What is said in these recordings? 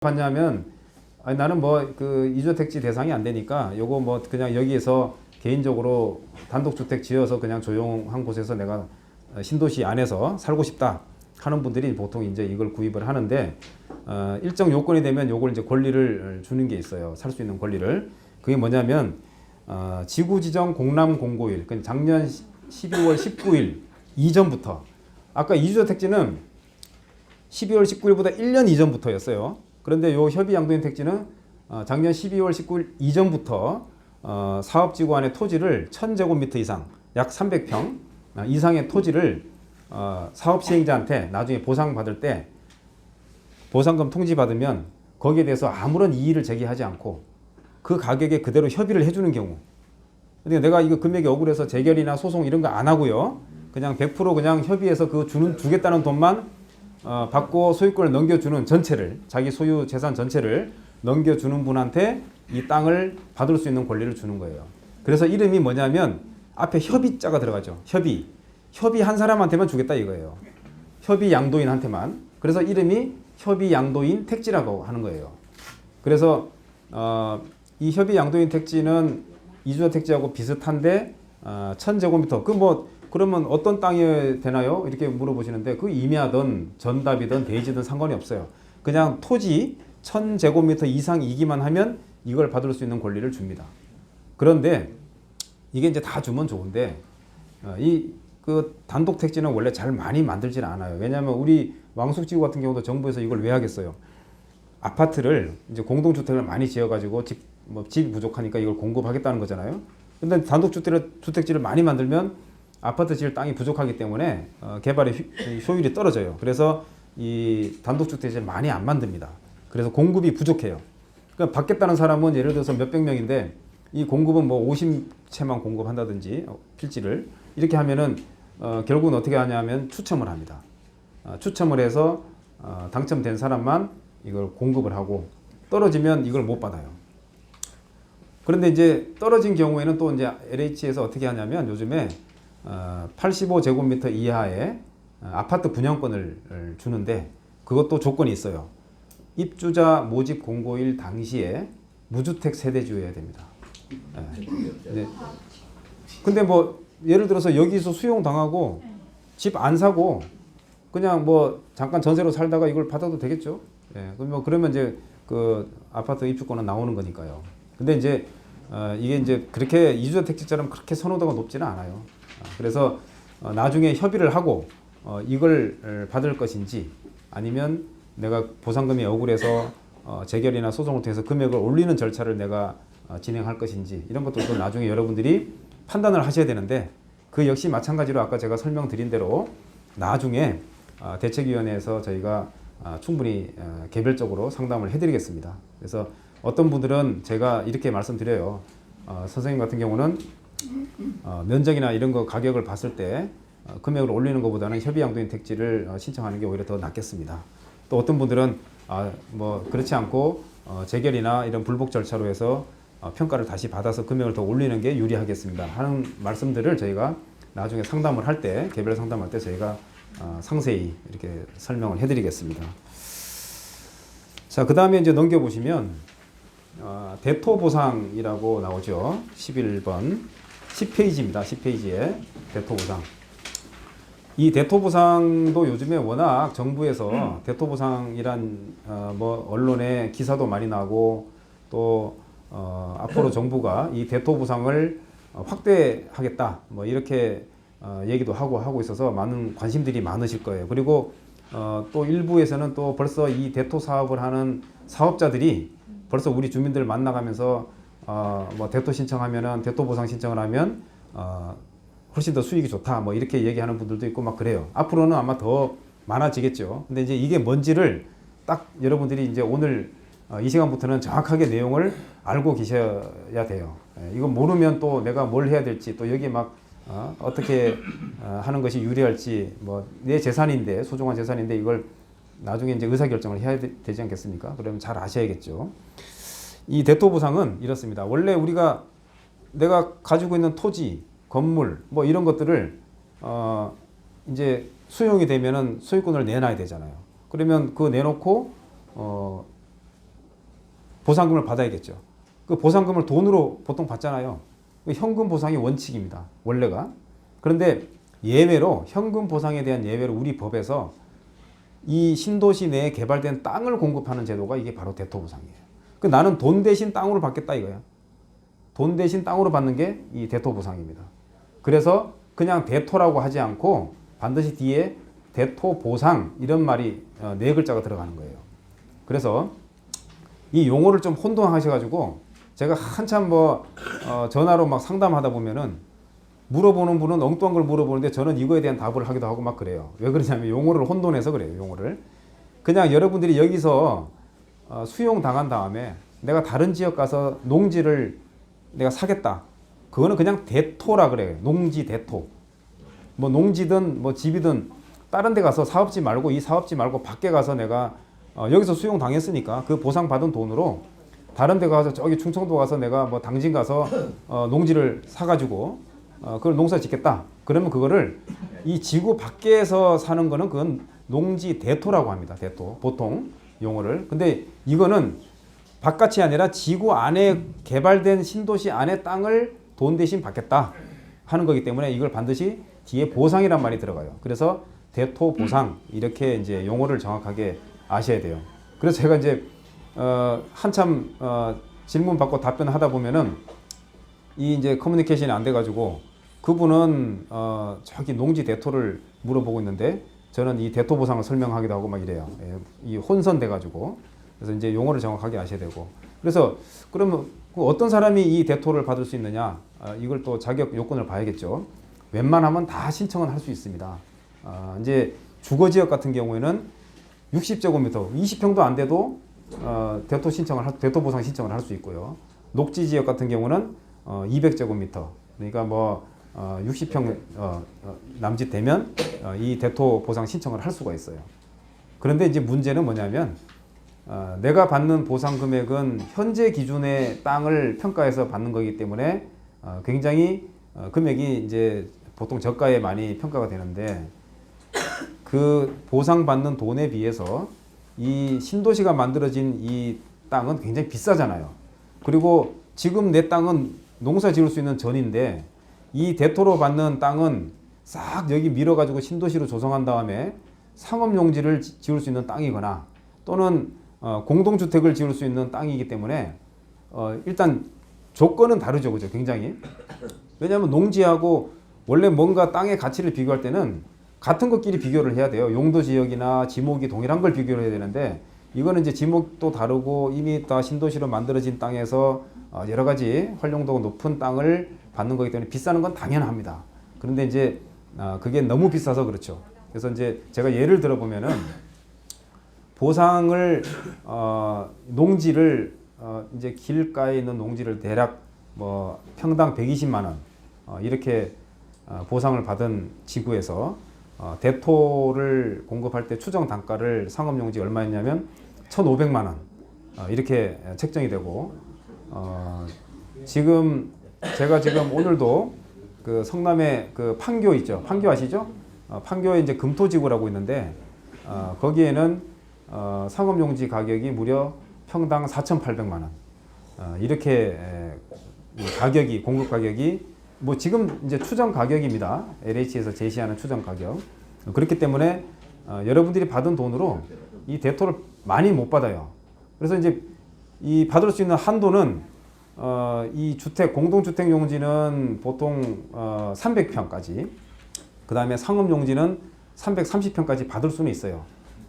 봤냐면 아니, 나는 뭐 그 이주택지 대상이 안 되니까 요거 뭐 그냥 여기에서 개인적으로 단독주택 지어서 그냥 조용한 곳에서 내가 신도시 안에서 살고 싶다 하는 분들이 보통 이제 이걸 구입을 하는데 일정 요건이 되면 요걸 이제 권리를 주는 게 있어요. 살 수 있는 권리를. 그게 뭐냐면 지구 지정 공람 공고일, 그러니까 작년 12월 19일 이전부터 아까 이주택지는 12월 19일보다 1년 이전부터였어요. 그런데 요 협의 양도인 택지는 작년 12월 19일 이전부터 사업지구 안의 토지를 1000제곱미터 이상, 약 300평 이상의 토지를 사업 시행자한테 나중에 보상받을 때 보상금 통지받으면 거기에 대해서 아무런 이의를 제기하지 않고 그 가격에 그대로 협의를 해주는 경우. 근데 내가 이거 금액이 억울해서 재결이나 소송 이런 거 안 하고요. 그냥 100% 그냥 협의해서 그 주겠다는 돈만 받고 소유권을 넘겨주는 전체를, 자기 소유 재산 전체를 넘겨주는 분한테 이 땅을 받을 수 있는 권리를 주는 거예요. 그래서 이름이 뭐냐면 앞에 협의자가 들어가죠. 협의 한 사람한테만 주겠다 이거예요. 협의 양도인한테만. 그래서 이름이 협의 양도인 택지라고 하는 거예요. 그래서 이 협의 양도인 택지는 이주택 택지하고 비슷한데 1000제곱미터. 그러면 어떤 땅이 되나요? 이렇게 물어보시는데 그 임야든 전답이든 대지든 상관이 없어요. 그냥 토지 1000제곱미터 이상이기만 하면 이걸 받을 수 있는 권리를 줍니다. 그런데 이게 이제 다 주면 좋은데 그 단독 택지는 원래 잘 많이 만들지는 않아요. 왜냐하면 우리 왕숙지구 같은 경우도 정부에서 이걸 왜 하겠어요? 아파트를 이제 공동주택을 많이 지어가지고 집이 부족하니까 이걸 공급하겠다는 거잖아요. 근데 단독주택지를 많이 만들면 아파트 지을 땅이 부족하기 때문에 개발의 효율이 떨어져요. 그래서 이 단독주택지를 많이 안 만듭니다. 그래서 공급이 부족해요. 그러니까 받겠다는 사람은 예를 들어서 몇백 명인데 이 공급은 뭐 50채만 공급한다든지 필지를 이렇게 하면은 결국은 어떻게 하냐면 추첨을 합니다. 추첨을 해서 당첨된 사람만 이걸 공급을 하고 떨어지면 이걸 못 받아요. 그런데 이제 떨어진 경우에는 또 이제 LH에서 어떻게 하냐면 요즘에 85제곱미터 이하의 아파트 분양권을 주는데 그것도 조건이 있어요. 입주자 모집 공고일 당시에 무주택 세대주여야 됩니다. 네. 근데 뭐 예를 들어서 여기서 수용당하고 집 안 사고 그냥 뭐 잠깐 전세로 살다가 이걸 받아도 되겠죠. 예. 그러면 이제 그 아파트 입주권은 나오는 거니까요. 근데 이제 이게 이제 그렇게 이주택지처럼 그렇게 선호도가 높지는 않아요. 그래서 나중에 협의를 하고 이걸 받을 것인지 아니면 내가 보상금이 억울해서 재결이나 소송을 통해서 금액을 올리는 절차를 내가 진행할 것인지 이런 것도 나중에 여러분들이 판단을 하셔야 되는데 그 역시 마찬가지로 아까 제가 설명드린 대로 나중에 대책위원회에서 저희가 충분히 개별적으로 상담을 해드리겠습니다. 그래서 어떤 분들은 제가 이렇게 말씀드려요. 선생님 같은 경우는 면적이나 이런 거 가격을 봤을 때 금액을 올리는 것보다는 협의 양도인 택지를 신청하는 게 오히려 더 낫겠습니다. 또 어떤 분들은 뭐 그렇지 않고 재결이나 이런 불복 절차로 해서 평가를 다시 받아서 금액을 더 올리는 게 유리하겠습니다 하는 말씀들을 저희가 나중에 상담을 할 때, 개별 상담할 때 저희가 상세히 이렇게 설명을 해드리겠습니다. 자, 그 다음에 이제 넘겨보시면 대토보상이라고 나오죠. 11번 10페이지입니다. 10페이지에 대토보상. 이 대토보상도 요즘에 워낙 정부에서 대토보상이란 뭐 언론에 기사도 많이 나고 또 앞으로 정부가 이 대토보상을 확대하겠다 뭐 이렇게 얘기도 하고 있어서 많은 관심들이 많으실 거예요. 그리고 또 일부에서는 또 벌써 이 대토 사업을 하는 사업자들이 벌써 우리 주민들 만나가면서 뭐 대토 신청하면은 대토 보상 신청을 하면 훨씬 더 수익이 좋다 뭐 이렇게 얘기하는 분들도 있고 막 그래요. 앞으로는 아마 더 많아지겠죠. 근데 이제 이게 뭔지를 딱 여러분들이 이제 오늘 이 시간부터는 정확하게 내용을 알고 계셔야 돼요. 이거 모르면 또 내가 뭘 해야 될지 또 여기에 막 어떻게 하는 것이 유리할지 뭐 내 재산인데 소중한 재산인데 이걸 나중에 이제 의사결정을 해야 되지 않겠습니까? 그러면 잘 아셔야겠죠. 이 대토보상은 이렇습니다. 원래 내가 가지고 있는 토지, 건물 뭐 이런 것들을 이제 수용이 되면은 소유권을 내놔야 되잖아요. 그러면 그 내놓고 보상금을 받아야겠죠. 그 보상금을 돈으로 보통 받잖아요. 현금 보상이 원칙입니다. 원래가. 그런데 예외로 현금 보상에 대한 예외로 우리 법에서 이 신도시 내에 개발된 땅을 공급하는 제도가 이게 바로 대토보상이에요. 그 나는 돈 대신 땅으로 받겠다 이거야. 돈 대신 땅으로 받는 게 이 대토보상입니다. 그래서 그냥 대토라고 하지 않고 반드시 뒤에 대토보상 이런 말이 네 글자가 들어가는 거예요. 그래서 이 용어를 좀 혼동하셔가지고 제가 한참 전화로 막 상담하다 보면은 물어보는 분은 엉뚱한 걸 물어보는데 저는 이거에 대한 답을 하기도 하고 막 그래요. 왜 그러냐면 용어를 혼돈해서 그래요. 용어를. 그냥 여러분들이 여기서 수용 당한 다음에 내가 다른 지역 가서 농지를 내가 사겠다. 그거는 그냥 대토라 그래요. 농지 대토. 뭐 농지든 뭐 집이든 다른 데 가서 사업지 말고 이 사업지 말고 밖에 가서 내가 여기서 수용 당했으니까 그 보상 받은 돈으로 다른 데 가서 저기 충청도 가서 내가 뭐 당진 가서 농지를 사가지고 그걸 농사 짓겠다. 그러면 그거를 이 지구 밖에서 사는 거는 그건 농지 대토라고 합니다. 대토. 보통 용어를. 근데 이거는 바깥이 아니라 지구 안에 개발된 신도시 안에 땅을 돈 대신 받겠다 하는 거기 때문에 이걸 반드시 뒤에 보상이란 말이 들어가요. 그래서 대토 보상 이렇게 이제 용어를 정확하게 아셔야 돼요. 그래서 제가 이제 한참 질문 받고 답변하다 보면은 이 이제 커뮤니케이션이 안 돼가지고 그분은 저기 농지 대토를 물어보고 있는데 저는 이 대토 보상을 설명하기도 하고 막 이래요. 예, 이 혼선돼가지고 그래서 이제 용어를 정확하게 아셔야 되고 그래서 그러면 어떤 사람이 이 대토를 받을 수 있느냐 이걸 또 자격 요건을 봐야겠죠. 웬만하면 다 신청은 할 수 있습니다. 이제 주거지역 같은 경우에는 60제곱미터 20평도 안 돼도 대토 보상 신청을 할 수 있고요. 녹지지역 같은 경우는 200제곱미터 그러니까 뭐 60평 남짓 되면 이 대토 보상 신청을 할 수가 있어요. 그런데 이제 문제는 뭐냐면 내가 받는 보상 금액은 현재 기준의 땅을 평가해서 받는 거기 때문에 굉장히 금액이 이제 보통 저가에 많이 평가가 되는데 그 보상받는 돈에 비해서 이 신도시가 만들어진 이 땅은 굉장히 비싸잖아요. 그리고 지금 내 땅은 농사 지을 수 있는 전인데 이 대토로 받는 땅은 싹 여기 밀어가지고 신도시로 조성한 다음에 상업용지를 지을 수 있는 땅이거나 또는 공동주택을 지을 수 있는 땅이기 때문에 일단 조건은 다르죠. 그죠? 굉장히. 왜냐하면 농지하고 원래 뭔가 땅의 가치를 비교할 때는 같은 것끼리 비교를 해야 돼요. 용도 지역이나 지목이 동일한 걸 비교를 해야 되는데 이거는 이제 지목도 다르고 이미 다 신도시로 만들어진 땅에서 여러 가지 활용도가 높은 땅을 받는 거기 때문에 비싸는 건 당연합니다. 그런데 이제 그게 너무 비싸서 그렇죠. 그래서 이제 제가 예를 들어 보면은 보상을 농지를 이제 길가에 있는 농지를 대략 뭐 평당 120만 원 이렇게 보상을 받은 지구에서 대토를 공급할 때 추정 단가를 상업용지 얼마였냐면 1,500만 원 이렇게 책정이 되고 지금 제가 지금 오늘도 그 성남에 그 판교 있죠. 판교 아시죠? 판교에 이제 금토지구라고 있는데 거기에는 상업용지 가격이 무려 평당 4,800만 원 이렇게 가격이 공급 가격이 뭐 지금 이제 추정 가격입니다. LH에서 제시하는 추정 가격. 그렇기 때문에 여러분들이 받은 돈으로 이 대토를 많이 못 받아요. 그래서 이제 이 받을 수 있는 한도는 이 주택 공동주택 용지는 보통 300평까지 그 다음에 상업용지는 330평까지 받을 수는 있어요.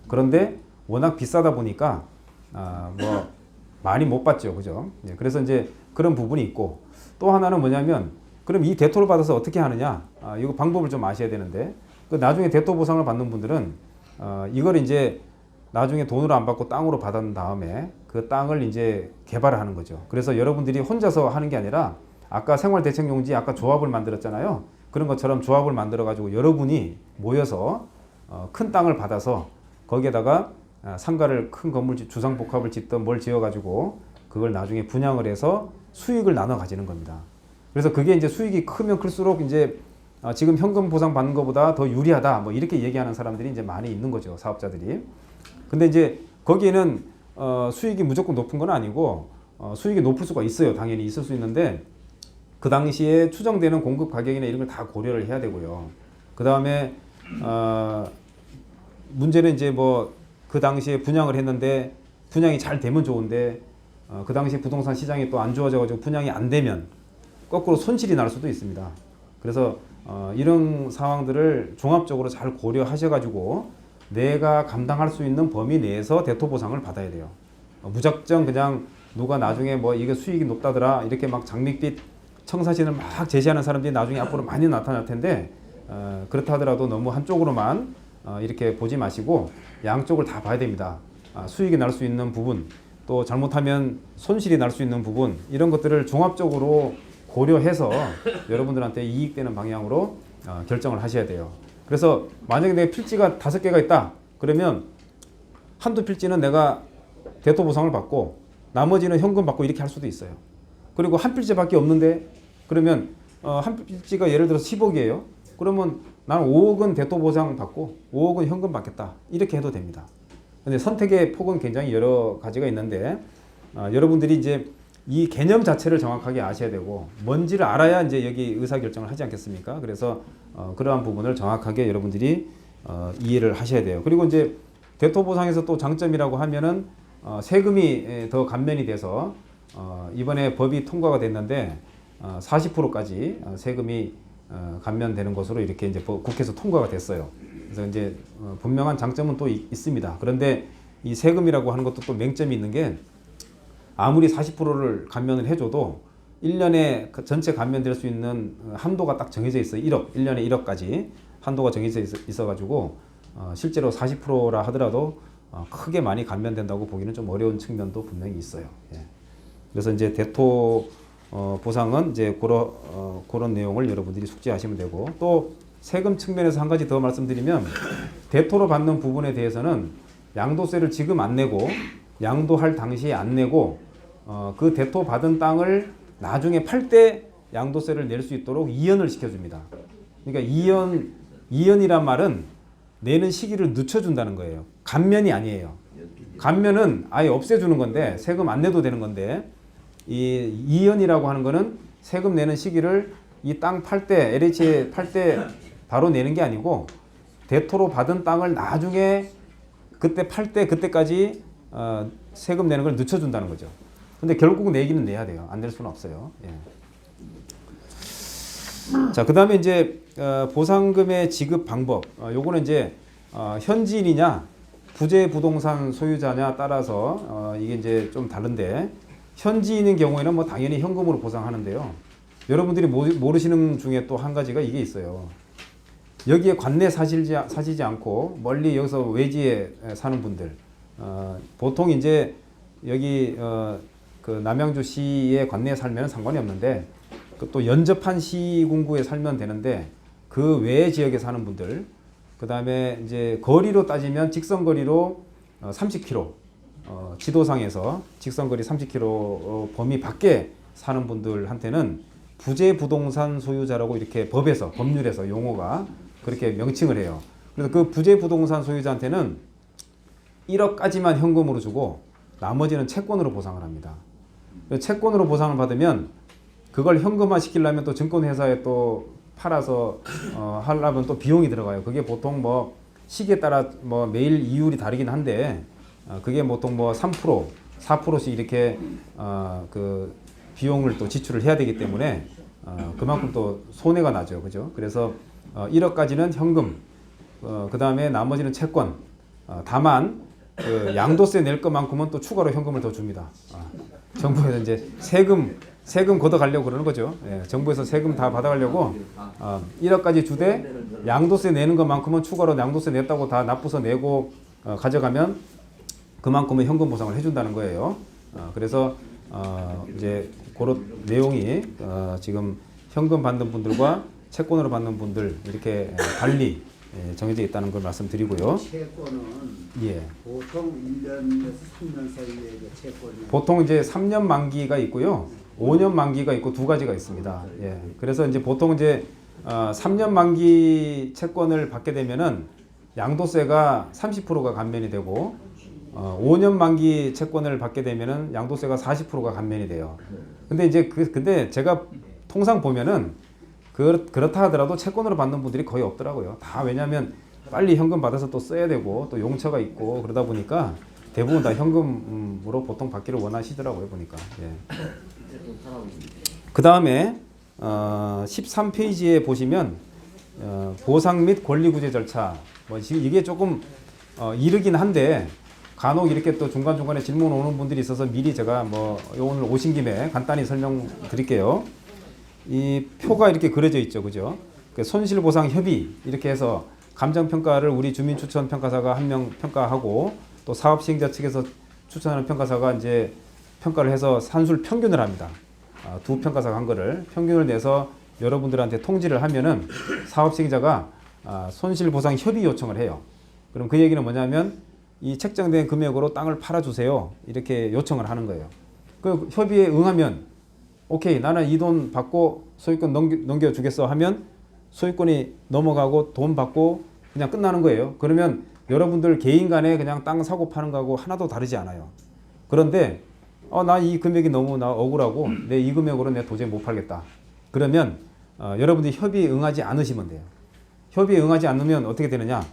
그런데 워낙 비싸다 보니까 뭐 많이 못 받죠. 그죠? 그래서 이제 그런 부분이 있고 또 하나는 뭐냐면 그럼 이 대토를 받아서 어떻게 하느냐? 이거 방법을 좀 아셔야 되는데 그 나중에 대토 보상을 받는 분들은 이걸 이제 나중에 돈으로 안 받고 땅으로 받은 다음에 그 땅을 이제 개발을 하는 거죠. 그래서 여러분들이 혼자서 하는 게 아니라 아까 생활대책용지 아까 조합을 만들었잖아요. 그런 것처럼 조합을 만들어 가지고 여러분이 모여서 큰 땅을 받아서 거기에다가 상가를 큰 건물 주상복합을 짓든 뭘 지어 가지고 그걸 나중에 분양을 해서 수익을 나눠 가지는 겁니다. 그래서 그게 이제 수익이 크면 클수록 이제 지금 현금 보상 받는 것보다 더 유리하다 뭐 이렇게 얘기하는 사람들이 이제 많이 있는 거죠. 사업자들이. 근데 이제 거기에는 수익이 무조건 높은 건 아니고 수익이 높을 수가 있어요. 당연히 있을 수 있는데 그 당시에 추정되는 공급 가격이나 이런 걸 다 고려를 해야 되고요. 그 다음에 문제는 이제 뭐 그 당시에 분양을 했는데 분양이 잘 되면 좋은데 그 당시 부동산 시장이 또 안 좋아져가지고 분양이 안 되면 거꾸로 손실이 날 수도 있습니다. 그래서 이런 상황들을 종합적으로 잘 고려하셔가지고 내가 감당할 수 있는 범위 내에서 대토보상을 받아야 돼요. 무작정 그냥 누가 나중에 뭐 이게 수익이 높다더라 이렇게 막 장밋빛 청사진을 막 제시하는 사람들이 나중에 앞으로 많이 나타날 텐데 그렇다 하더라도 너무 한쪽으로만 이렇게 보지 마시고 양쪽을 다 봐야 됩니다. 수익이 날 수 있는 부분 또 잘못하면 손실이 날 수 있는 부분 이런 것들을 종합적으로 고려해서 여러분들한테 이익되는 방향으로 결정을 하셔야 돼요. 그래서 만약에 내 필지가 5개가 있다 그러면 한두 필지는 내가 대토보상을 받고 나머지는 현금 받고 이렇게 할 수도 있어요. 그리고 한 필지밖에 없는데 그러면 한 필지가 예를 들어서 10억이에요. 그러면 나는 5억은 대토보상 받고 5억은 현금 받겠다 이렇게 해도 됩니다. 근데 선택의 폭은 굉장히 여러 가지가 있는데 여러분들이 이제 이 개념 자체를 정확하게 아셔야 되고 뭔지를 알아야 이제 여기 의사결정을 하지 않겠습니까? 그래서 그러한 부분을 정확하게 여러분들이 이해를 하셔야 돼요. 그리고 이제 대토보상에서 또 장점이라고 하면은 세금이 더 감면이 돼서 이번에 법이 통과가 됐는데 40%까지 세금이 감면되는 것으로 이렇게 이제 국회에서 통과가 됐어요. 그래서 이제 분명한 장점은 또 있습니다. 그런데 이 세금이라고 하는 것도 또 맹점이 있는 게 아무리 40%를 감면을 해줘도 1년에 전체 감면될 수 있는 한도가 딱 정해져 있어요. 1억, 1년에 1억까지 한도가 정해져 있어가지고 실제로 40%라 하더라도 크게 많이 감면된다고 보기는 좀 어려운 측면도 분명히 있어요. 예. 그래서 이제 대토 보상은 이제 그런 내용을 여러분들이 숙지하시면 되고 또 세금 측면에서 한 가지 더 말씀드리면 대토로 받는 부분에 대해서는 양도세를 지금 안 내고 양도할 당시에 안 내고 그 대토 받은 땅을 나중에 팔 때 양도세를 낼 수 있도록 이연을 시켜줍니다. 그러니까 이연이란 말은 내는 시기를 늦춰준다는 거예요. 감면이 아니에요. 감면은 아예 없애주는 건데 세금 안 내도 되는 건데 이 이연이라고 하는 거는 세금 내는 시기를 이 땅 팔 때 LH에 팔 때 바로 내는 게 아니고 대토로 받은 땅을 나중에 그때 팔 때 그때까지 세금 내는 걸 늦춰준다는 거죠. 근데 결국 내기는 내야 돼요. 안 낼 수는 없어요. 예. 자, 그 다음에 이제 보상금의 지급 방법. 요거는 이제 현지인이냐 부재 부동산 소유자냐 따라서 이게 이제 좀 다른데 현지인인 경우에는 뭐 당연히 현금으로 보상하는데요. 여러분들이 모르시는 중에 또 한 가지가 이게 있어요. 여기에 관내 사시지 않고 멀리 여기서 외지에 사는 분들 보통 이제 여기 그 남양주시에 관내에 살면 상관이 없는데 또 연접한 시군구에 살면 되는데 그 외 지역에 사는 분들 그 다음에 이제 거리로 따지면 직선거리로 30km 지도상에서 직선거리 30km 범위 밖에 사는 분들한테는 부재 부동산 소유자라고 이렇게 법률에서 용어가 그렇게 명칭을 해요. 그래서 그 부재 부동산 소유자한테는 1억까지만 현금으로 주고 나머지는 채권으로 보상을 합니다. 채권으로 보상을 받으면 그걸 현금화 시키려면 또 증권회사에 또 팔아서 하려면 또 비용이 들어가요. 그게 보통 뭐 시기에 따라 뭐 매일 이율이 다르긴 한데 그게 보통 뭐 3%, 4%씩 이렇게 그 비용을 또 지출을 해야 되기 때문에 그만큼 또 손해가 나죠. 그죠? 그래서 1억까지는 현금, 그 다음에 나머지는 채권. 다만 그 양도세 낼 것만큼은 또 추가로 현금을 더 줍니다. 정부에서 이제 세금 걷어가려고 그러는 거죠. 예, 정부에서 세금 다 받아가려고 1억까지 주되 양도세 내는 것만큼은 추가로 양도세 냈다고 다 납부서 내고 가져가면 그만큼은 현금 보상을 해준다는 거예요. 그래서 이제 그런 내용이 지금 현금 받는 분들과 채권으로 받는 분들 이렇게 달리 정해져 있다는 걸 말씀드리고요. 채권은 예. 보통 1년에서 3년 사이에 채권이 보통 이제 3년 만기가 있고요. 5년 만기가 있고 두 가지가 있습니다. 예. 그래서 이제 보통 이제 3년 만기 채권을 받게 되면은 양도세가 30%가 감면이 되고 5년 만기 채권을 받게 되면은 양도세가 40%가 감면이 돼요. 근데 이제 근데 제가 통상 보면은 그렇다 하더라도 채권으로 받는 분들이 거의 없더라고요. 다 왜냐하면 빨리 현금 받아서 또 써야 되고 또 용처가 있고 그러다 보니까 대부분 다 현금으로 보통 받기를 원하시더라고요 보니까. 예. 그 다음에 13페이지에 보시면 보상 및 권리구제 절차. 뭐 지금 이게 조금 이르긴 한데 간혹 이렇게 또 중간중간에 질문 오는 분들이 있어서 미리 제가 뭐 오늘 오신 김에 간단히 설명드릴게요. 이 표가 이렇게 그려져 있죠, 그죠? 손실보상 협의 이렇게 해서 감정평가를 우리 주민추천평가사가 한 명 평가하고 또 사업시행자 측에서 추천하는 평가사가 이제 평가를 해서 산술 평균을 합니다. 두 평가사가 한 거를 평균을 내서 여러분들한테 통지를 하면은 사업시행자가 손실보상 협의 요청을 해요. 그럼 그 얘기는 뭐냐면 이 책정된 금액으로 땅을 팔아주세요. 이렇게 요청을 하는 거예요. 그 협의에 응하면 오케이 나는 이 돈 받고 소유권 넘겨주겠어 하면 소유권이 넘어가고 돈 받고 그냥 끝나는 거예요. 그러면 여러분들 개인 간에 그냥 땅 사고 파는 거하고 하나도 다르지 않아요. 그런데 나 이 금액이 너무 나 억울하고 내 이 금액으로 내 도저히 못 팔겠다. 그러면 여러분들이 협의에 응하지 않으시면 돼요. 협의에 응하지 않으면 어떻게 되느냐?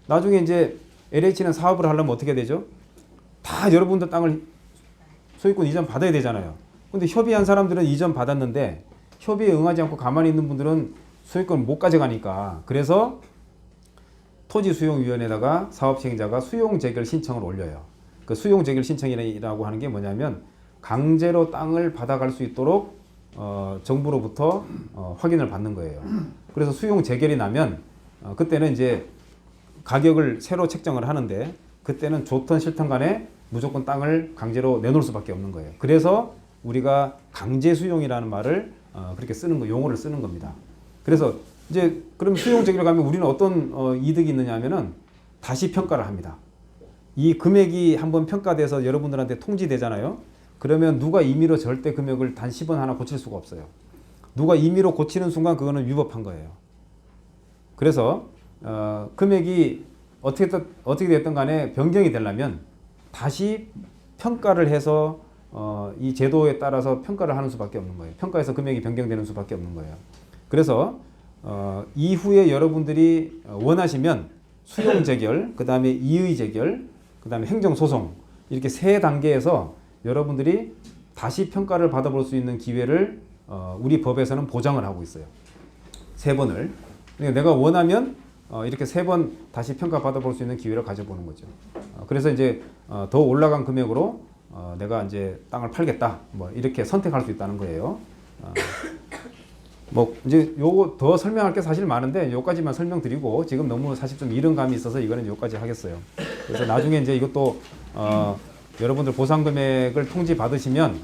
나중에 이제 LH는 사업을 하려면 어떻게 되죠? 다 여러분들 땅을 소유권 이전 받아야 되잖아요. 근데 협의한 사람들은 이전 받았는데 협의에 응하지 않고 가만히 있는 분들은 소유권을 못 가져가니까 그래서 토지수용위원회에다가 사업시행자가 수용재결 신청을 올려요. 그 수용재결 신청이라고 하는 게 뭐냐면 강제로 땅을 받아갈 수 있도록 정부로부터 확인을 받는 거예요. 그래서 수용재결이 나면 그때는 이제 가격을 새로 책정을 하는데 그때는 좋든 싫든 간에 무조건 땅을 강제로 내놓을 수밖에 없는 거예요. 그래서 우리가 강제 수용이라는 말을 그렇게 쓰는 거 용어를 쓰는 겁니다. 그래서 이제 그럼 수용 재결 가면 우리는 어떤 이득이 있느냐 하면은 다시 평가를 합니다. 이 금액이 한번 평가돼서 여러분들한테 통지되잖아요. 그러면 누가 임의로 절대 금액을 단 10원 하나 고칠 수가 없어요. 누가 임의로 고치는 순간 그거는 위법한 거예요. 그래서 금액이 어떻게 됐든 간에 변경이 되려면 다시 평가를 해서 이 제도에 따라서 평가를 하는 수밖에 없는 거예요. 평가에서 금액이 변경되는 수밖에 없는 거예요. 그래서 이후에 여러분들이 원하시면 수용 재결, 그 다음에 이의 재결, 그 다음에 행정 소송 이렇게 세 단계에서 여러분들이 다시 평가를 받아볼 수 있는 기회를 우리 법에서는 보장을 하고 있어요. 세 번을. 그러니까 내가 원하면 이렇게 세 번 다시 평가 받아볼 수 있는 기회를 가져보는 거죠. 그래서 이제 더 올라간 금액으로 내가 이제 땅을 팔겠다. 뭐 이렇게 선택할 수 있다는 거예요. 뭐 이제 요거 더 설명할 게 사실 많은데 요까지만 설명드리고 지금 너무 사실 좀 이른 감이 있어서 이거는 요까지 하겠어요. 그래서 나중에 이제 이것도 여러분들 보상 금액을 통지 받으시면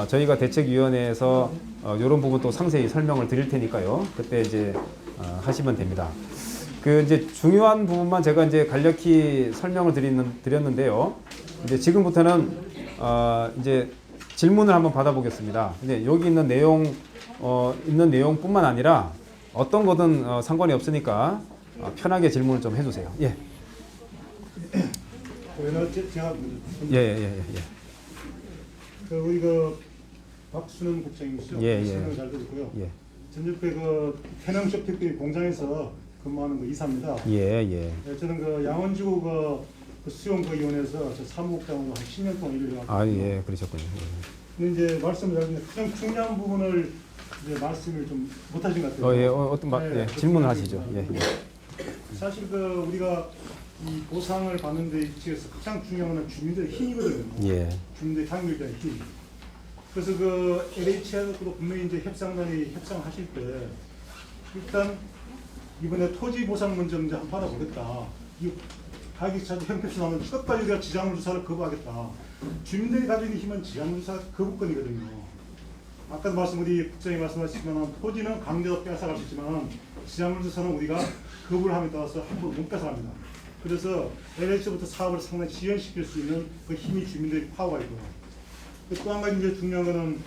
저희가 대책위원회에서 이런 부분 또 상세히 설명을 드릴 테니까요. 그때 이제 하시면 됩니다. 그 이제 중요한 부분만 제가 이제 간략히 설명을 드렸는데요. 이제 지금부터는 이제 질문을 한번 받아보겠습니다. 근데 여기 있는 내용뿐만 아니라 어떤 거든 상관이 없으니까 편하게 질문을 좀 해주세요. 예. 제가 예. 우리 박순원 국장님이시죠? 설명 잘 들었고요. 예. 전 옆에 태릉 쇼핑 공장에서 근무하는 이사입니다. 예. 저는 양원지구 수용위원회에서 저 사무국장으로 한 10년 동안 일을 해왔거든요. 예, 그러셨군요. 근데 이제 말씀을 드렸는데 가장 중요한 부분을 이제 말씀을 좀 못하신 것 같아요. 어떤 질문을 하시죠. 예. 사실 우리가 이 보상을 받는 데 있어서 가장 중요한 건 주민들의 힘이거든요. 예. 주민들의 향유에 대한 힘. 그래서 LH하고도 분명히 이제 협상단이 협상하실 때 일단 이번에 토지 보상 먼저 이제 한번 받아보겠다. 이 가격이 자주 형평성 나면 끝까지 우리가 지자물 조사를 거부하겠다. 주민들이 가지고 있는 힘은 지자물 조사 거부권이거든요. 아까도 우리 국장이 말씀하셨지만 토지는 강제로 뺏어갈 수 있지만 지자물 조사는 우리가 거부를 함에 따라서 함부로 못 뺏어갑니다. 그래서 LH부터 사업을 상당히 지연시킬 수 있는 그 힘이 주민들의 파워가 있고요. 또 한 가지 이제 중요한 거는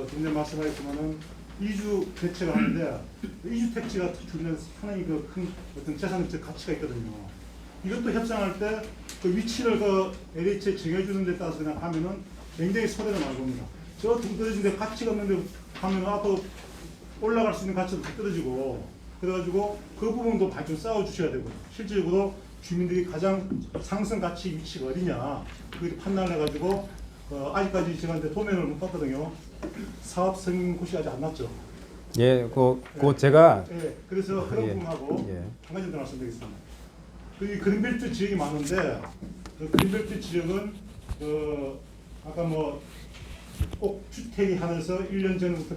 좀 전에 말씀하셨지만은 이주 대책을 하는데 이주 택지가 주는 상당히 큰 어떤 재산적 가치가 있거든요. 이것도 협상할 때 그 위치를 그 LH에 정해주는 데 따라서 그냥 가면은 굉장히 소리가 많이 봅니다. 저 둥떨어진데 가치가 없는데 가면 앞으로 올라갈 수 있는 가치도 다 떨어지고, 그래가지고 그 부분도 좀 싸워주셔야 되고, 실질적으로 주민들이 가장 상승 가치 위치가 어디냐 그 판단을 해가지고 아직까지 제가 도면을 못 봤거든요. 사업 승인 곳이 아직 안 났죠. 예, 그 제가 예, 그래서 그런 예, 부분하고 예. 한 가지 더 말씀드리겠습니다. 그 그린벨트 지역이 많은데 그 그린벨트 지역은 아까 뭐 꼭 주택이 하면서 1년 전부터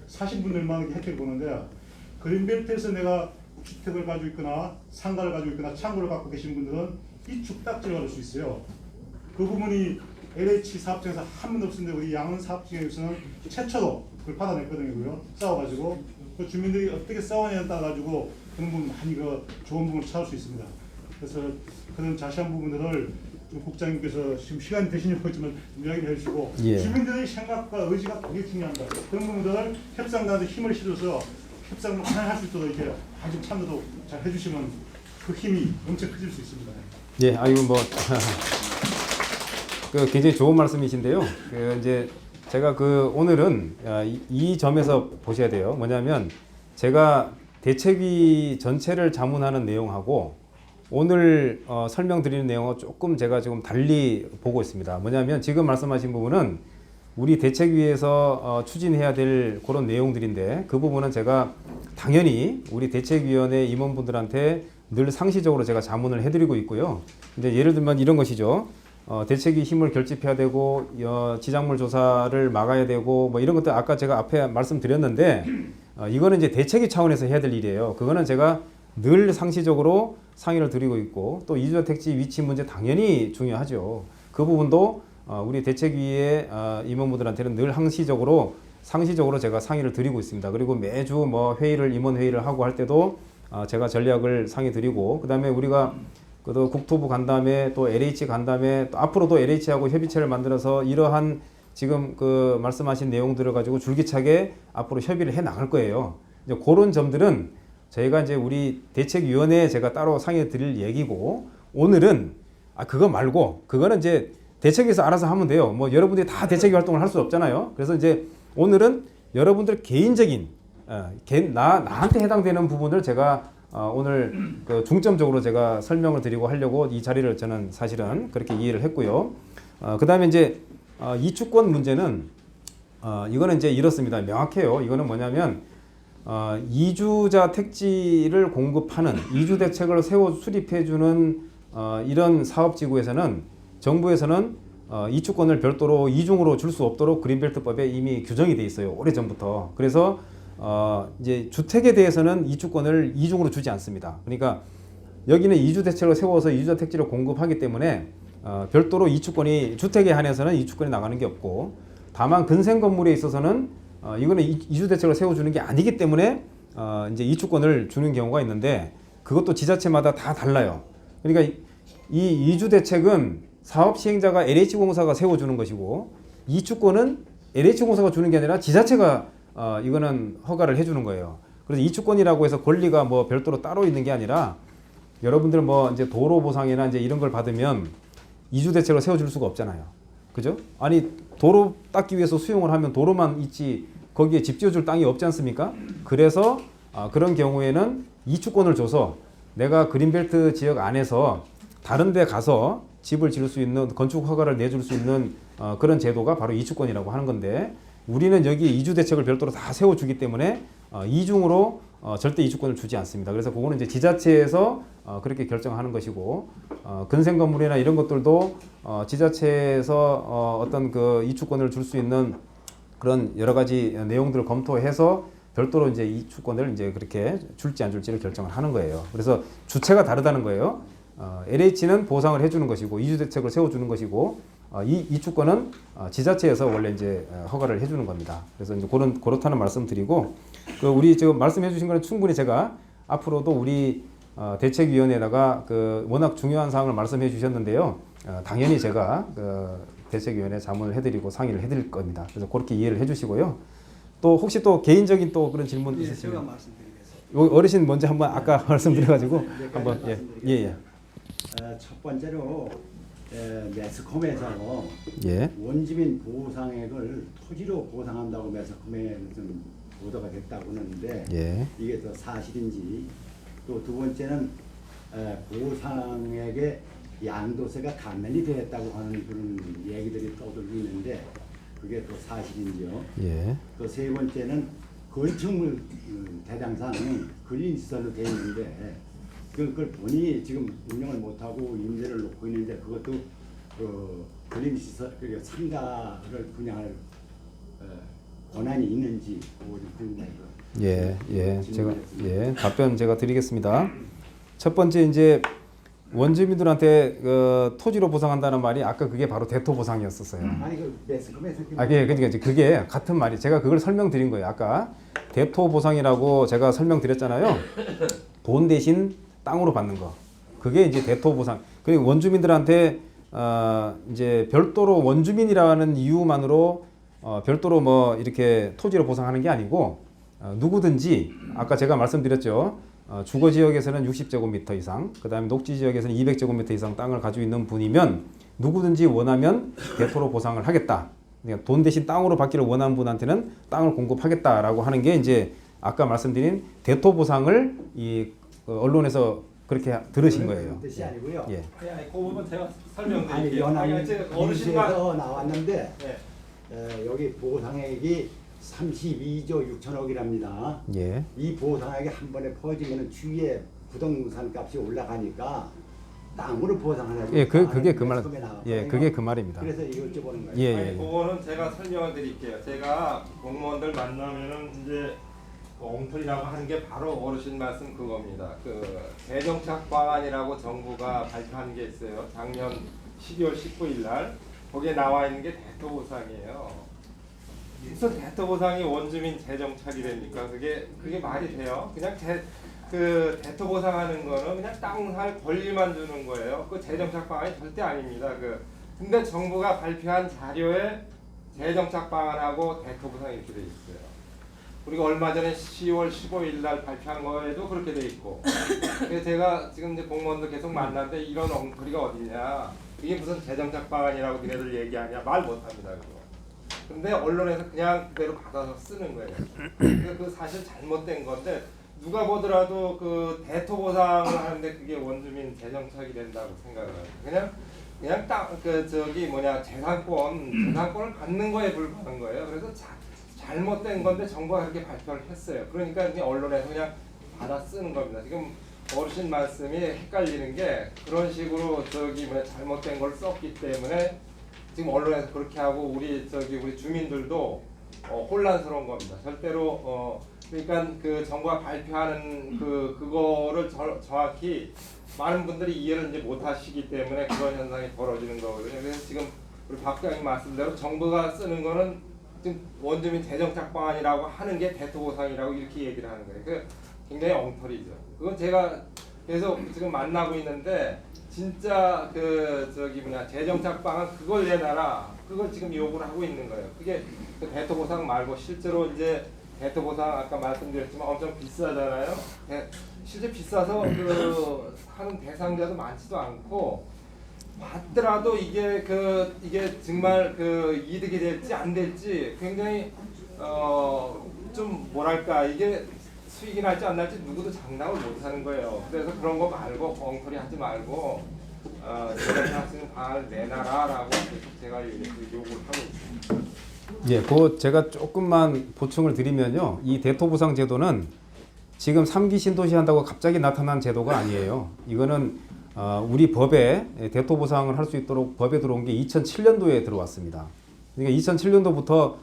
사신 분들만 혜택을 보는데, 그린벨트에서 내가 주택을 가지고 있거나 상가를 가지고 있거나 창고를 갖고 계신 분들은 이축 딱지를 받을 수 있어요. 그 부분이 LH 사업장에서 한 번도 없었는데 우리 양은 사업장에서는 최초로 그걸 받아냈거든요. 싸워가지고 그 주민들이 어떻게 싸우냐에 따라 가지고 그런 부분 많이 좋은 부분을 찾을 수 있습니다. 그래서 그런 자세한 부분들을 좀 국장님께서 지금 시간이 되시는 거지만 이야기를 해주시고, 예. 주민들의 생각과 의지가 굉장히 중요합니다. 그런 부분들을 협상단한테 힘을 실어서 협상을 할 수 있도록 이렇게 아주 참여도 잘 해주시면 그 힘이 엄청 커질 수 있습니다. 예, 아이고 뭐 그 굉장히 좋은 말씀이신데요. 그 이제 제가 오늘은 이 점에서 보셔야 돼요. 뭐냐면 제가 대책위 전체를 자문하는 내용하고 오늘 설명드리는 내용은 조금 제가 지금 달리 보고 있습니다. 뭐냐면 지금 말씀하신 부분은 우리 대책위에서 추진해야 될 그런 내용들인데, 그 부분은 제가 당연히 우리 대책위원회 임원분들한테 늘 상시적으로 제가 자문을 해드리고 있고요. 이제 예를 들면 이런 것이죠. 대책위 힘을 결집해야 되고 지작물 조사를 막아야 되고 뭐 이런 것들 아까 제가 앞에 말씀드렸는데 이거는 이제 대책위 차원에서 해야 될 일이에요. 그거는 제가 늘 상시적으로 상의를 드리고 있고, 또 이주택지 위치 문제 당연히 중요하죠. 그 부분도 우리 대책위의 임원분들한테는 늘 상시적으로 제가 상의를 드리고 있습니다. 그리고 매주 뭐 임원 회의를 하고 할 때도 제가 전략을 상의 드리고, 그다음에 우리가 또 국토부 간 다음에 또 LH 간 다음에 또 앞으로도 LH하고 협의체를 만들어서 이러한 지금 그 말씀하신 내용들을 가지고 줄기차게 앞으로 협의를 해 나갈 거예요. 이제 그런 점들은 저희가 이제 우리 대책위원회에 제가 따로 상의 드릴 얘기고, 오늘은 그거 말고 그거는 이제 대책위에서 알아서 하면 돼요. 뭐 여러분들이 다 대책위 활동을 할 수 없잖아요. 그래서 이제 오늘은 여러분들 개인적인 나한테 해당되는 부분을 제가 오늘 중점적으로 제가 설명을 드리고 하려고 이 자리를 저는 사실은 그렇게 이해를 했고요. 그 다음에 이제 이주권 문제는 이거는 이제 이렇습니다. 명확해요. 이거는 뭐냐면 이주자 택지를 공급하는 이주 대책을 세워 수립해주는 이런 사업지구에서는 정부에서는 이주권을 별도로 이중으로 줄 수 없도록 그린벨트법에 이미 규정이 돼 있어요. 오래전부터. 그래서 이제 주택에 대해서는 이주권을 이중으로 주지 않습니다. 그러니까 여기는 이주 대책을 세워서 이주자 택지를 공급하기 때문에 별도로 이주권이 주택에 한해서는 이주권이 나가는 게 없고, 다만 근생 건물에 있어서는 이거는 이주 대책을 세워주는 게 아니기 때문에 이제 이주권을 주는 경우가 있는데, 그것도 지자체마다 다 달라요. 그러니까 이 이주 대책은 사업 시행자가 LH공사가 세워주는 것이고, 이주권은 LH공사가 주는 게 아니라 지자체가 이거는 허가를 해주는 거예요. 그래서 이주권이라고 해서 권리가 뭐 별도로 따로 있는 게 아니라, 여러분들 뭐 이제 도로 보상이나 이제 이런 걸 받으면 이주 대책을 세워줄 수가 없잖아요. 그죠? 아니 도로 닦기 위해서 수용을 하면 도로만 있지 거기에 집 지어줄 땅이 없지 않습니까? 그래서 그런 경우에는 이주권을 줘서 내가 그린벨트 지역 안에서 다른 데 가서 집을 지을 수 있는 건축 허가를 내줄 수 있는 그런 제도가 바로 이주권이라고 하는 건데, 우리는 여기 이주 대책을 별도로 다 세워주기 때문에 이중으로 절대 이주권을 주지 않습니다. 그래서 그거는 이제 지자체에서 그렇게 결정하는 것이고, 근생 건물이나 이런 것들도 지자체에서 어떤 그 이주권을 줄 수 있는 그런 여러 가지 내용들을 검토해서 별도로 이제 이주권을 이제 그렇게 줄지 안 줄지를 결정을 하는 거예요. 그래서 주체가 다르다는 거예요. LH는 보상을 해주는 것이고 이주 대책을 세워주는 것이고, 이주권은 지자체에서 원래 이제 허가를 해주는 겁니다. 그래서 이제 그렇다는 말씀드리고, 우리 지금 말씀해주신 거는 충분히 제가 앞으로도 우리 대책위원회에다가 워낙 중요한 사항을 말씀해 주셨는데요. 당연히 제가 대책위원회 자문을 해드리고 상의를 해드릴 겁니다. 그래서 그렇게 이해를 해주시고요. 또 혹시 또 개인적인 또 그런 질문 있으시면 제가 말씀드리겠습니다. 어르신 먼저 한번 아까 말씀드려가지고 한번 예. 첫 번째로 매스컴에서 예. 원주민 보상액을 토지로 보상한다고 매스컴에 좀 보도가 됐다고 하는데 예. 이게 더 사실인지, 또 두 번째는 보상액의 양도세가 감면이 되었다고 하는 그런 얘기들이 떠돌고 있는데 그게 또 사실인지요. 예. 또 세 번째는 건축물 대장상 근린시설로 되어 있는데 그걸 본인이 지금 운영을 못하고 임대를 놓고 있는데 그것도 근린시설 그러니까 상가를 분양할 권한이 있는지 그거 좀 궁금해요. 예. 예. 답변 제가 드리겠습니다. 첫 번째 이제 원주민들한테 토지로 보상한다는 말이 아까 그게 바로 대토 보상이었었어요. 아니 그 매스컴에서 그러니까 이제 그게 같은 말이 제가 그걸 설명드린 거예요. 아까 대토 보상이라고 제가 설명드렸잖아요. 돈 대신 땅으로 받는 거. 그게 이제 대토 보상. 그리고 원주민들한테 이제 별도로 원주민이라는 이유만으로 별도로 뭐 이렇게 토지로 보상하는 게 아니고 누구든지 아까 제가 말씀드렸죠. 주거 지역에서는 60제곱미터 이상, 그다음에 녹지 지역에서는 200제곱미터 이상 땅을 가지고 있는 분이면 누구든지 원하면 대토로 보상을 하겠다. 그러니까 돈 대신 땅으로 받기를 원하는 분한테는 땅을 공급하겠다라고 하는 게 이제 아까 말씀드린 대토 보상을 이 언론에서 그렇게 들으신 거예요. 뜻이 아니고요. 예. 아니, 그 부분 제가 아니 설명드릴게요. 연합 어르신만 뉴스에서 나왔는데 네. 여기 보상액이 32조 6천억이랍니다. 예. 이 보상액이 한 번에 퍼지면 주위에 부동산 값이 올라가니까 땅으로 보상하는 예, 그게 그 말. 예, 그게 그 말입니다. 그래서 이걸 여쭤보는 거예요. 예, 아니, 예. 그거는 제가 설명을 드릴게요. 제가 공무원들 만나면은 이제 그 엉터리라고 하는 게 바로 어르신 말씀 그겁니다. 그 대정착 방안이라고 정부가 발표한 게 있어요. 작년 12월 19일 날 거기에 나와 있는 게 대토보상이에요. 무슨 대토보상이 원주민 재정착이 됩니까? 그게 말이 돼요? 그냥 그 대토보상하는 거는 그냥 땅 살 권리만 주는 거예요. 그 재정착 방안이 절대 아닙니다. 근데 정부가 발표한 자료에 재정착 방안하고 대토보상 이렇게 돼 있어요. 우리가 얼마 전에 10월 15일 날 발표한 거에도 그렇게 돼 있고. 그래서 제가 지금 이제 공무원들 계속 만났는데 이런 엉터리가 어디냐? 이게 무슨 재정착 방안이라고 니네들 얘기하냐? 말 못합니다. 그거. 근데 언론에서 그냥 그대로 받아서 쓰는 거예요. 그 사실 잘못된 건데 누가 보더라도 그 대토 보상을 하는데 그게 원주민 재정착이 된다고 생각을 해요. 그냥 땅 재산권을 갖는 거에 불과한 거예요. 그래서 잘못된 건데 정부가 그렇게 발표를 했어요. 그러니까 그냥 언론에서 그냥 받아 쓰는 겁니다. 지금 어르신 말씀이 헷갈리는 게 그런 식으로 잘못된 걸 썼기 때문에 지금 언론에서 그렇게 하고 우리 주민들도 혼란스러운 겁니다. 절대로 그러니까 그 정부가 발표하는 그거를 정확히 많은 분들이 이해를 이제 못 하시기 때문에 그런 현상이 벌어지는 거거든요. 그래서 지금 우리 박 부장님 말씀대로 정부가 쓰는 거는 지금 원주민 재정착 방안이라고 하는 게 대토보상이라고 이렇게 얘기를 하는 거예요. 그 굉장히 엉터리죠. 그건 제가 계속 지금 만나고 있는데 진짜 재정착 방안 그걸 내놔라. 그걸 지금 요구를 하고 있는 거예요. 그게 그 대토보상 말고 실제로 이제 대토보상 아까 말씀드렸지만 엄청 비싸잖아요. 실제 비싸서 하는 대상자도 많지도 않고 받더라도 이게 정말 이득이 될지 안 될지 굉장히 좀 뭐랄까 이게 수익이 날지 안 날지 누구도 장담을 못 하는 거예요. 그래서 그런 거 말고 엉터리 하지 말고 재정착 방안을 내놔라라고 제가 요구를 하고 있습니다. 예, 제가 조금만 보충을 드리면요. 이 대토보상 제도는 지금 3기 신도시 한다고 갑자기 나타난 제도가 아니에요. 이거는 우리 법에 대토보상을 할 수 있도록 법에 들어온 게 2007년도에 들어왔습니다. 그러니까 2007년도부터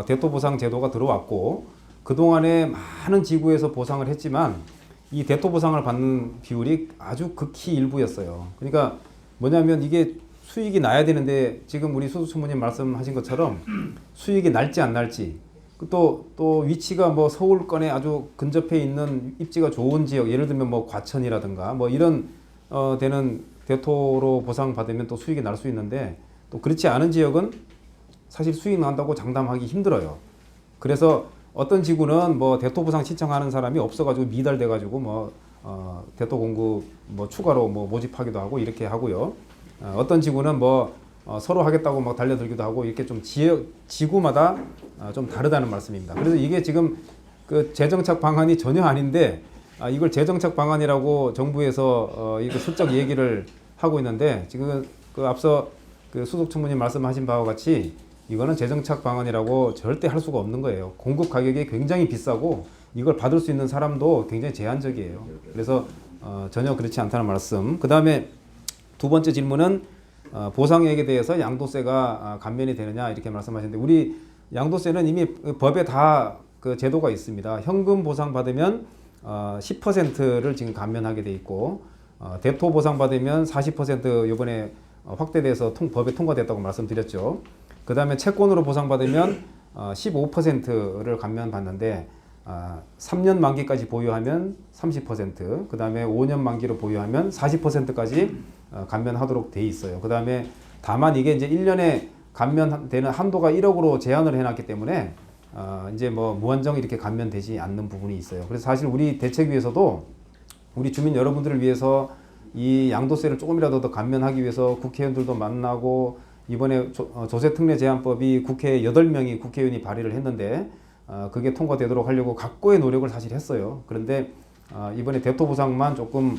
대토보상 제도가 들어왔고 그동안에 많은 지구에서 보상을 했지만 이 대토보상을 받는 비율이 아주 극히 일부였어요. 그러니까 뭐냐면 이게 수익이 나야 되는데 지금 우리 수수모님 말씀하신 것처럼 수익이 날지 안 날지 또 위치가 뭐 서울권에 아주 근접해 있는 입지가 좋은 지역 예를 들면 뭐 과천이라든가 뭐 이런 되는 대토로 보상 받으면 또 수익이 날 수 있는데 또 그렇지 않은 지역은 사실 수익 난다고 장담하기 힘들어요. 그래서 어떤 지구는 뭐 대토 보상 신청하는 사람이 없어가지고 미달돼가지고 뭐 대토 공급 뭐 추가로 뭐 모집하기도 하고 이렇게 하고요. 어떤 지구는 뭐 서로 하겠다고 막 달려들기도 하고 이렇게 좀 지구마다 좀 다르다는 말씀입니다. 그래서 이게 지금 그 재정착 방안이 전혀 아닌데 이걸 재정착 방안이라고 정부에서 이렇게 슬쩍 얘기를 하고 있는데 지금 그 앞서 그 수석 총무님 말씀하신 바와 같이 이거는 재정착 방안이라고 절대 할 수가 없는 거예요. 공급 가격이 굉장히 비싸고 이걸 받을 수 있는 사람도 굉장히 제한적이에요. 그래서 전혀 그렇지 않다는 말씀. 그 다음에 두 번째 질문은 보상액에 대해서 양도세가 감면이 되느냐 이렇게 말씀하셨는데 우리 양도세는 이미 법에 다 그 제도가 있습니다. 현금 보상 받으면 10%를 지금 감면하게 돼 있고 대토 보상 받으면 40% 이번에 확대돼서 법에 통과됐다고 말씀드렸죠. 그 다음에 채권으로 보상 받으면 15%를 감면 받는데 3년 만기까지 보유하면 30%, 그 다음에 5년 만기로 보유하면 40%까지 감면하도록 돼 있어요. 그 다음에 다만 이게 이제 1년에 감면되는 한도가 1억으로 제한을 해놨기 때문에 이제 뭐 무한정 이렇게 감면되지 않는 부분이 있어요. 그래서 사실 우리 대책위에서도 우리 주민 여러분들을 위해서 이 양도세를 조금이라도 더 감면하기 위해서 국회의원들도 만나고 이번에 조세특례 제한법이 국회에 8명이 국회의원이 발의를 했는데 그게 통과되도록 하려고 각고의 노력을 사실 했어요. 그런데 이번에 대토 보상만 조금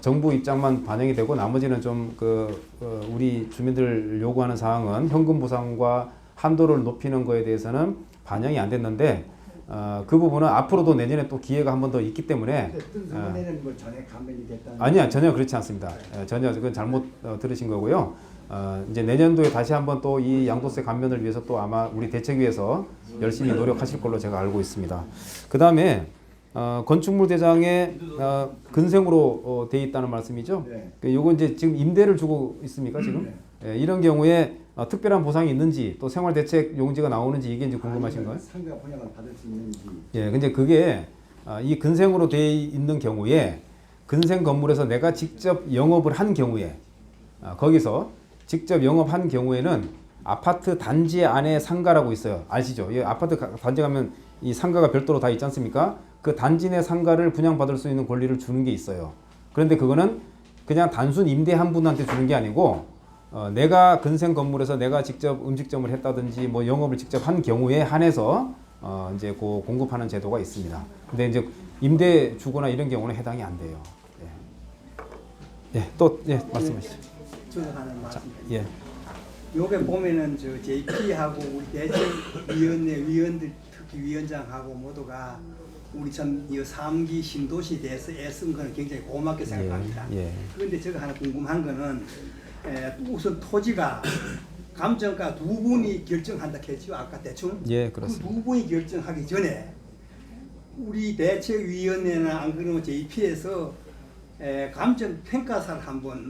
정부 입장만 반영이 되고 나머지는 좀 우리 주민들 요구하는 사항은 현금 보상과 한도를 높이는 거에 대해서는 반영이 안 됐는데 그 부분은 앞으로도 내년에 또 기회가 한 번 더 있기 때문에 이번에는 뭐 전액 감면이 됐다는 아니야 전혀 그렇지 않습니다. 전혀 그건 잘못 들으신 거고요. 이제 내년도에 다시 한번 또 이 양도세 감면을 위해서 또 아마 우리 대책위에서 열심히 노력하실 걸로 제가 알고 있습니다. 그 다음에 건축물 대장에 근생으로 돼 있다는 말씀이죠. 네. 요거 이제 지금 임대를 주고 있습니까 지금? 이런 경우에 특별한 보상이 있는지 또 생활대책 용지가 나오는지 이게 이제 궁금하신가요? 상가 분양을 받을 수 있는지. 예, 근데 그게 이 근생으로 돼 있는 경우에 근생 건물에서 내가 직접 영업을 한 경우에 거기서 직접 영업한 경우에는 아파트 단지 안에 상가라고 있어요. 아시죠? 이 아파트 단지 가면 이 상가가 별도로 다 있지 않습니까? 그 단지 내 상가를 분양받을 수 있는 권리를 주는 게 있어요. 그런데 그거는 그냥 단순 임대한 분한테 주는 게 아니고 내가 근생 건물에서 내가 직접 음식점을 했다든지 뭐 영업을 직접 한 경우에 한해서 이제 그 공급하는 제도가 있습니다. 근데 이제 임대 주거나 이런 경우는 해당이 안 돼요. 예, 또 말씀하시죠. 저도 하는 말씀. 예, 요게 보면은 저 JP하고 우리 대책위원회 위원들 특히 위원장하고 모두가 우리 참 이 3기 신도시에 대해서 애쓴 거는 굉장히 고맙게 생각합니다. 예. 그런데 제가 하나 궁금한 거는 우선 토지가 감정가 두 분이 결정한다 했죠. 아까 대충. 예, 그 그렇습니다. 두 분이 결정하기 전에 우리 대책위원회나 안 그러면 JP에서 감정 평가사를 한번